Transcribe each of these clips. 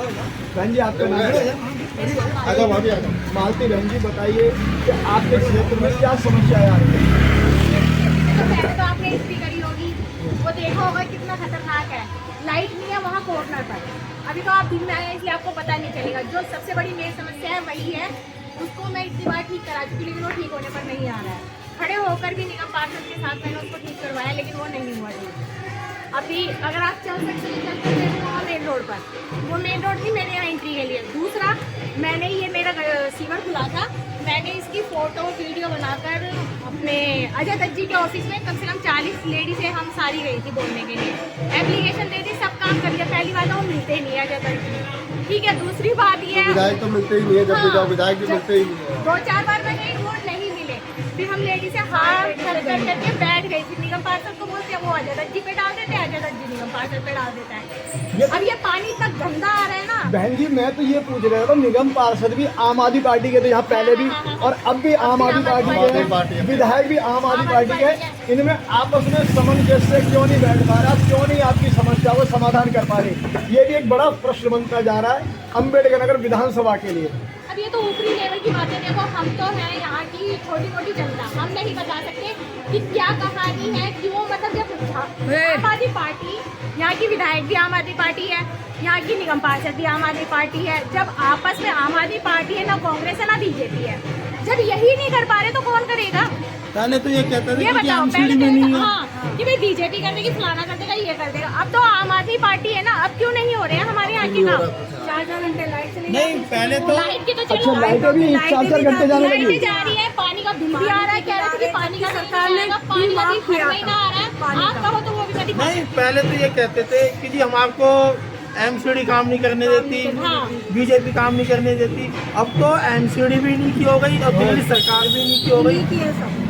बहन जी आपका नाम है? मालती बहन जी बताइए कि आपके क्षेत्र में क्या समस्याएं आ रही है? तो पहले तो आपने हिस्ट्री करी होगी, वो देखा होगा कितना खतरनाक है। लाइट नहीं है वहाँ कॉर्नर पर। अभी तो आप दिन में आए हैं इसलिए आपको पता नहीं चलेगा। जो सबसे बड़ी मेन समस्या है वही है, उसको मैं इतनी बार ठीक करा चुकी लेकिन वो ठीक होने पर नहीं आ रहा है। खड़े होकर भी निगम पार्षद के साथ मैंने उसको ठीक करवाया लेकिन वो नहीं हुआ ठीक। अभी अगर आप चल सकते हैं वहाँ मेन रोड पर, वो मेन रोड नहीं मेरे यहाँ एंट्री के लिए। दूसरा, मैंने ये मेरा सीवर खुला था, मैंने इसकी फोटो वीडियो बनाकर अपने अजय दत्त जी के ऑफिस में कम से कम 40 लेडी से हम सारी गई थी बोलने के लिए। एप्लीकेशन दे दी, सब काम कर लिया। पहली बात वो मिलते नहीं है अजय दत्त जी, ठीक है। दूसरी बात ये विधायक तो मिलते ही नहीं है, जब भी जाओ विधायक भी मिलते ही नहीं है। 2-4 बार मैंने वो नहीं मिले, फिर हम लेडी से हार करके बैठ गई थी। निगम पार्षद को बोलते हैं, वो अजय दत्त जी पे डाल देते हैं, अजय दत्त जी निगम पार्षद पे डाल देता है। अब ये पानी इतना गंदा आ रहा है ना। बहन जी मैं तो ये पूछ रहा था, निगम पार्षद भी आम आदमी पार्टी के थे यहाँ पहले भी और अब भी आम आदमी पार्टी के हैं, विधायक भी आम आदमी पार्टी के। इनमें आपस में सामंजस्य से क्यों नहीं बैठ पा रहा, क्यों नहीं आपकी समस्या को समाधान कर पा रहे? ये भी एक बड़ा प्रश्न बनता जा रहा है अम्बेडकर नगर विधानसभा के लिए। अब ये तो ऊपरी लेवल की बातें, देखो हम तो हैं यहाँ की छोटी मोटी जनता, हम नहीं बता सकते कि क्या कहानी है, क्यों मतलब जब आम आदमी पार्टी, यहाँ की विधायक भी आम आदमी पार्टी है, यहाँ की निगम पार्षद भी आम आदमी पार्टी है। जब आपस में आम आदमी पार्टी है, ना कांग्रेस है ना बीजेपी है, जब यही नहीं कर पा रहे तो कौन करेगा? पहले तो ये कहते थे ये कि बताओ, एमसीडी पहले में नहीं है। हाँ कि भाई बीजेपी कर देगी, फलाना कर देगा, ये कर देगा। अब तो आम आदमी पार्टी है ना, अब क्यों नहीं हो रहे हैं हमारे यहाँ के काम? 4-4 घंटे लाइट चली नहीं, पहले तो लाइट की तो चलो, अच्छा लाइटें भी 4-4 घंटे जाने लगी। लाइटें जा रही है, पानी का बिल भी आ रहा है, कह रहे थे कि पानी का सरकार ने पानी का बिल हर महीना आ रहा है। आप कहो तो वो भी कभी नहीं, पहले तो ये कहते थे कि जी हम आपको एमसीडी काम नहीं करने देती, बीजेपी काम नहीं करने देती। अब तो एमसीडी भी नहीं की हो गई, अब दिल्ली सरकार भी नहीं की हो गई।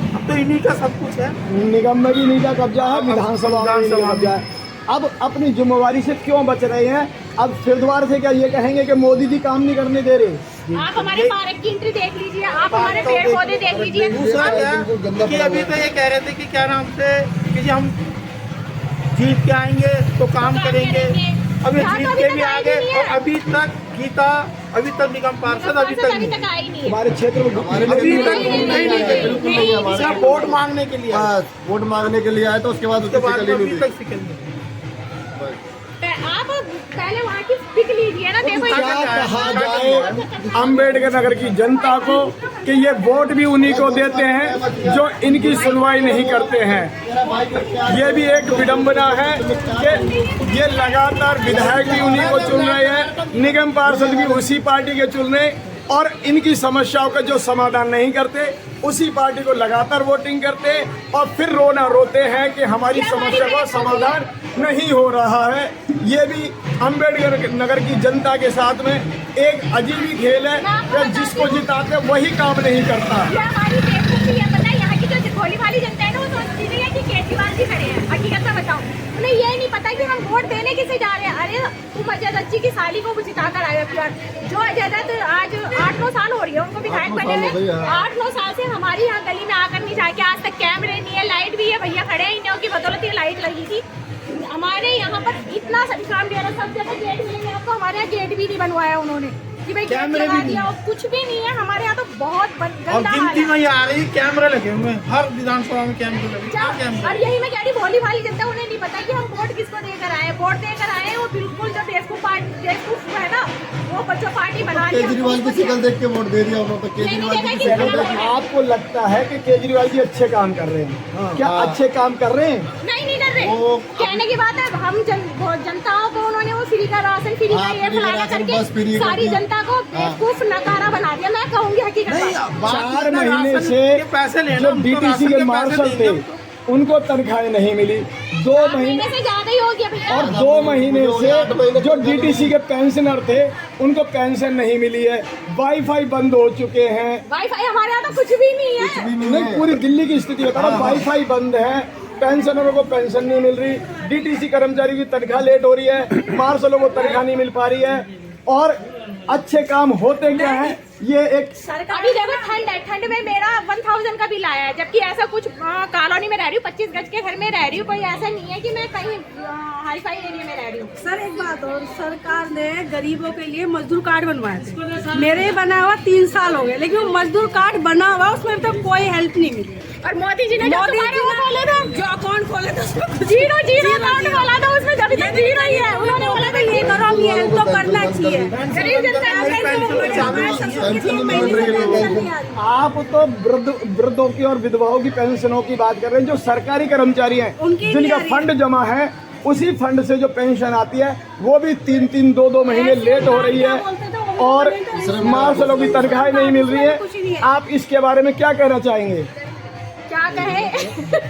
अब तो इन्हीं का सब कुछ है। निगम में भी इन्हीं का कब्जा है, विधानसभा में भी कब्जा है। अब अपनी जिम्मेवारी से क्यों बच रहे हैं? अब फिर दोबारा से क्या ये कहेंगे कि मोदी जी काम नहीं करने दे रहे? आप हमारे पार्क की एंट्री देख लीजिए, आप हमारे पेड़ पौधे देख लीजिए। दूसरा क्या कि अभी तो ये कह रहे थे कि क्या नाम से कि जी हम जीत के आएंगे तो काम करेंगे। अभी जीत के भी आ गए और अभी तक गीता, अभी तक निगम पार्षद अभी तक आई नहीं है। हमारे क्षेत्र में हमारे अभी लिए तक नहीं बिल्कुल नहीं है हमारे सिर्फ लिए। वोट मांगने के लिए, बस वोट मांगने के लिए आए तो उसके बाद उसके बाद उसकी अभी नहीं तक सिकल नहीं। आप पहले वहाँ की पिक लीजिए ना, देखो क्या कहा जाए अम्बेडकर नगर की जनता को कि ये वोट भी उन्हीं को देते हैं जो इनकी सुनवाई नहीं करते हैं। ये भी एक विडंबना है कि ये लगातार विधायक भी उन्हीं को चुन रहे हैं, निगम पार्षद भी उसी पार्टी के चुन रहे हैं और इनकी समस्याओं का जो समाधान नहीं करते उसी पार्टी को लगातार वोटिंग करते और फिर रोना रोते हैं कि हमारी समस्या का समाधान नहीं हो रहा है। ये भी अम्बेडकर नगर की जनता के साथ में एक अजीब ही खेल है कि जिसको जिताते वही काम नहीं करता। ये हमारी बेवकूफी है, पता है? यहाँ की जो भोली भाली जनता है ना, वो सोचती नहीं है कि केजरीवाल जी खड़े हैं। हकीकत में बताओ, उन्हें ये नहीं पता कि हम वोट देने किसे जा रहे हैं। अरे तुम अजय दत्त जी की साली को जिता कर आए हो, जो अजय दत्त आज 8-9 साल हो रही है उनको विधायक बने हुए। 8-9 साल से हमारी यहाँ गली में आकर नहीं जाके, आज तक कैमरे नहीं है, लाइट भी है, भैया खड़े हैं, इन्हों की बदौलत ये लाइट लगी थी। हमारे यहाँ पर इतना काम दे रहा, सब जगह गेट मिलेंगे आपको, हमारे यहाँ गेट भी नहीं बनवाया उन्होंने कि भाई कैमरे भी नहीं, कुछ भी नहीं है हमारे यहाँ। तो बहुत और गंदा हाल गिनती है। में ये आ रही कैमरे लगे हुए हैं, हर विधानसभा में कैमरे लगे। क्या कैमरे? और यही मैं कह रही, भोली भाली जनता, उन्हें नहीं पता कि हम वोट किसको देकर आए। वोट देकर आए वो बिल्कुल जो बेवकूफ है ना, वो बच्चों पार्टी बना रही है। केजरीवाल की शिकल देख के वोट दे दिया उन्होंने, तो केजरीवाल की शिकल देख के। आपको लगता है कि केजरीवाल जी अच्छे काम कर रहे हैं? क्या अच्छे काम कर रहे हैं? नहीं कर रहे। कहने की बात है, हम जनताओं को उन्होंने वो फ्री का राशन, फ्री का ये फलाना करके सारी जनता को बेवकूफ नकारा बना दिया। मैं कहूँगी हकीकत में 4 महीने से पैसे जो डीटीसी के मार्शल थे उनको तनख्वाहें नहीं मिली। 2 महीने से ज्यादा ही हो गया भैया। और 2 महीने से जो डीटीसी के पेंशनर थे उनको पेंशन नहीं मिली है। वाईफाई बंद हो चुके हैं। वाईफाई हमारे यहाँ तो कुछ भी नहीं है। नहीं, पूरी दिल्ली की स्थिति बता रहा हूं, वाईफाई बंद है, पेंशनरों को पेंशन नहीं मिल रही, डीटीसी कर्मचारी की तनख्वाह लेट हो रही है, मार्शलों को तनख्वाह नहीं मिल पा रही है। और अच्छे काम होते क्या हैं ये एक अभी देखो ठंड है, ठंड में मेरा 1000 का बिल आया है, जबकि ऐसा कुछ कॉलोनी में रह रही हूँ, 25 गज के घर में रह रही हूँ, कोई ऐसा नहीं है कि मैं कहीं हाई फाई एरिया में रह रही हूँ। सर एक बात और, सरकार ने गरीबों के लिए मजदूर कार्ड बनवाए थे, मेरे बना हुआ 3 साल हो गए, लेकिन वो मजदूर कार्ड बना हुआ उसमें तो कोई हेल्प नहीं मिली। और मोदी जी ने जो तुम्हारे वो खोले थे, जो अकाउंट खोले थे उसमें जीरो अकाउंट खोला था, उसमें जब तक जीरो ही है, उन्होंने बोला था ये करो, ये हेल्प तो करना चाहिए। गरीब जनता आप तो वृद्धों की और विधवाओं की पेंशनों की बात कर रहे हैं, जो सरकारी कर्मचारी हैं उनकी जिनका फंड जमा है, उसी फंड से जो पेंशन आती है वो भी 3-3, 2-2 महीने लेट हो रही है और मार्शलों की तनख्वाहें नहीं मिल रही है। आप इसके बारे में क्या कहना चाहेंगे? क्या कहे?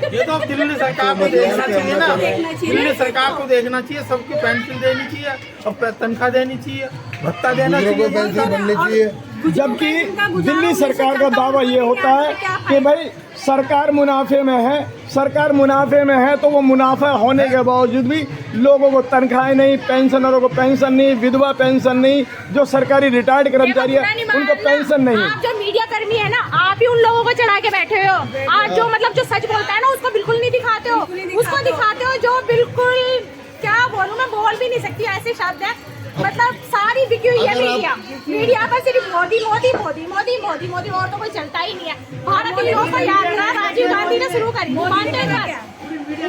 ये तो अब दिल्ली सरकार को देखना चाहिए ना, दिल्ली सरकार को देखना चाहिए, सबकी पेंशन देनी चाहिए, सब तनख्वाह देनी चाहिए, भत्ता देना चाहिए, पेंशन बननी चाहिए। जबकि दिल्ली सरकार का दावा ये होता है कि भाई सरकार मुनाफे में है, सरकार मुनाफे में है, तो वो मुनाफा होने के बावजूद भी लोगों को तनख्वाहें नहीं, पेंशनरों को पेंशन नहीं, विधवा पेंशन नहीं, जो सरकारी रिटायर्ड कर्मचारी है उनको पेंशन नहीं। आप जो मीडिया कर्मी है ना, आप ही उन लोगों को चढ़ा के बैठे हो। आज जो मतलब जो सच बोलता है ना, उसको बिल्कुल नहीं दिखाते हो, उसको दिखाते हो जो बिल्कुल, क्या बोलूं, मैं बोल भी नहीं सकती, ऐसे शब्द है, मतलब सारी बिकी हुई है मीडिया पर सिर्फ मोदी मोदी मोदी मोदी मोदी मोदी, और तो कोई चलता ही नहीं है। भारत की लोक यात्रा राजीव गांधी ने शुरू करी, मानते हैं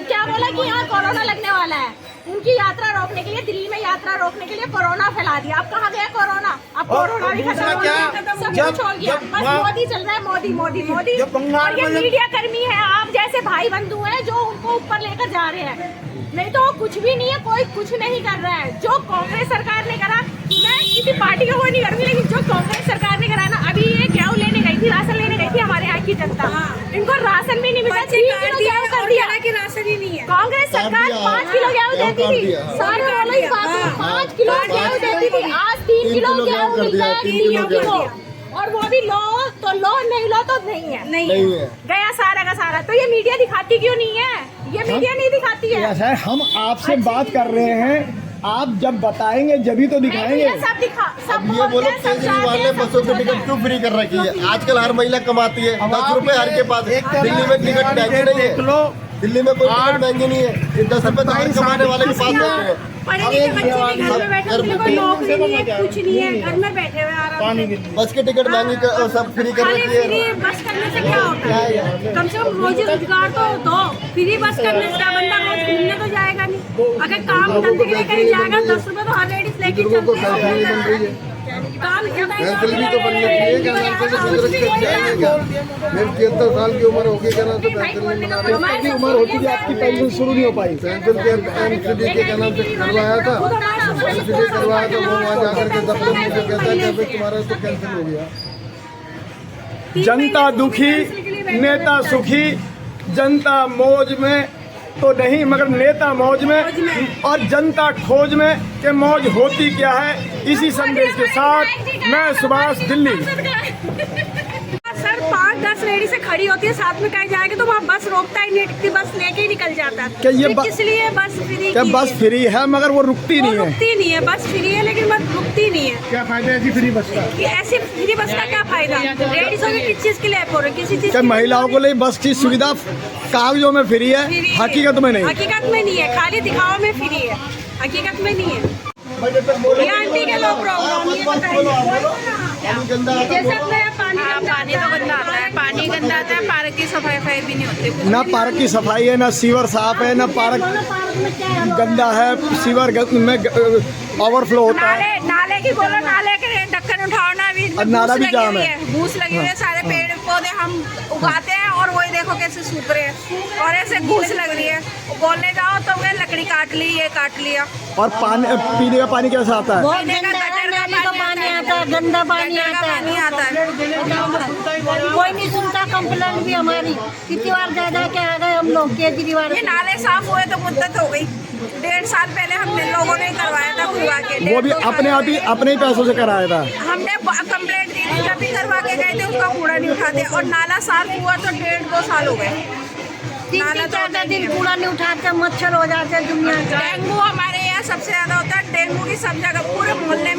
क्या बोला कि यहाँ कोरोना लगने वाला है, उनकी यात्रा रोकने के लिए, दिल्ली में यात्रा रोकने के लिए कोरोना फैला दिया। अब कहाँ गया कोरोना? अब कोरोना भी खत्म हो गया, सब कुछ हो गया, बस मोदी चल रहा है, मोदी मोदी मोदी। और ये मीडिया कर्मी है, आप जैसे भाई बंधु हैं जो उनको ऊपर लेकर जा रहे हैं, नहीं तो कुछ भी नहीं है, कोई कुछ नहीं कर रहा है। जो कांग्रेस सरकार ने करा, मैं किसी पार्टी का वो नहीं करूंगी, लेकिन जो कांग्रेस सरकार ने करा ना, अभी ये गेहूं लेने गई थी, राशन लेने गई थी हमारे यहाँ की जनता, इनको राशन भी नहीं मिला, 3 किलो गेहूं कर दिया कि राशन ही नहीं है। कांग्रेस सरकार 5 किलो गेहूं देती थी, सारे वाले 5 किलो गेहूं देती थी, आज 3 किलो गेहूं मिल रहा है, 3 किलो, और वो भी लो तो लो, नहीं लो तो नहीं है, नहीं है, गया सारा का सारा। तो ये मीडिया दिखाती क्यों नहीं है? ये मीडिया नहीं दिखाती है। ऐसा है, हम आपसे बात कर रहे हैं, आप जब बताएंगे जब ही तो दिखाएंगे। सब दिखा, सब ये बोलो केजरीवाल ने बसों की टिकट क्यों फ्री कर रखी है? आजकल हर महिला कमाती है, 10 रुपए हर के पास। दिल्ली में टिकट महंगी नहीं है, दिल्ली में कोई टिकट महंगी नहीं है, 10 रुपए तो हर कमाने वाले के पास रहते हैं। पढ़े लिखे बच्चे भी घर में बैठे, उनके कोई नौकरी नहीं है, कुछ नहीं है, घर में बैठे हुए आराम से। बस की टिकट महंगी सब फ्री कर रखी है। फ्री बस करने से क्या होता है? कम से कम रोजी रोजगार तो दो। फ्री बस करने से क्या, बंदा रोज घूमने तो जाएगा नहीं, अगर काम धंधे के लिए कहीं जाएगा 10 रुपए तो हर लेडीज लेके चलते हैं। पेंसिल भी तो बननी चाहिए, क्या नाम से मेरी 73 साल की उम्र होगी, क्या नाम से पेंसिल नहीं बना रही। आपकी उम्र होती थी, आपकी पेंशन शुरू नहीं हो पाई। पेंसिल के MCD के क्या नाम से करवाया था, MCD करवाया था, वो वहाँ जाकर के दफ्तर में से कहता है कि अभी तुम्हारा तो कैंसिल हो गया। जनता दुखी, नेता सुखी, जनता मौज में तो नहीं, मगर नेता मौज में और जनता खोज में कि मौज होती क्या है। इसी संदेश के साथ मैं सुभाष, दिल्ली। सर 5-10 लेडी से खड़ी होती है, साथ में कहीं जाएगी तो वहाँ बस रोकता ही नहीं, बस लेके ही निकल जाता है। क्या ये किस लिए बस फ्री? क्या बस फ्री है मगर वो रुकती नहीं है? रुकती नहीं है, बस फ्री है लेकिन बस रुकती नहीं है। क्या फायदा ऐसी फ्री बस का? कि ऐसी फ्री बस का क्या फायदा? लेडीज को किस चीज के लिए हो रही, किसी चीज क्या महिलाओं को लिए बस की सुविधा कागजों में फ्री है, हकीकत में नहीं? हकीकत में नहीं है, खाली दिखावा में फ्री है, हकीकत में नहीं है। ये आंटी के लोग प्रॉब्लम ये बताइए। जैसे अपने पानी तो गंदा आता है, पानी गंदा आता है, पार्क की सफाई भी नहीं होती, ना पार्क की सफाई है, ना सीवर साफ है, ना पार्क गंदा है, सीवर में ओवरफ्लो होता है। नाले की बोलो, नाले के ढक्कन उठाओ ना, अभी नाला भी जाम है, घूस लगी हुई है, सारे पेड़ पौधे हम उगाते हैं और वही देखो कैसे सूख रहे हैं और ऐसे घूस लग रही है। बोलने जाओ तो वे लकड़ी काट ली, ये काट लिया। और पानी, पीने का पानी कैसा आता है? पीने का गटर का पानी आता है, गंदा पानी आता है। कोई नहीं सुनता कंप्लेंट भी हमारी, कितनी बार ज्यादा के आ गए हम लोग केजरीवाल। ये नाले साफ हुए तो मुद्दत हो गई, 1.5 साल पहले हमने लोगों ने करवाया था खुलवा के, वो भी अपने आप ही अपने ही पैसों से कराया था। हमने कंप्लेंट दी थी, जब भी करवा के गए थे उसका कूड़ा नहीं उठाते और नाला साफ हुआ तो 1.5-2 साल हो गए। 3-4 दिन कूड़ा नहीं उठाते, मच्छर हो जाते दुनिया का। डेंगू हमारे यहाँ सबसे ज्यादा होता है, डेंगू की सब जगह पूरे मोहल्ले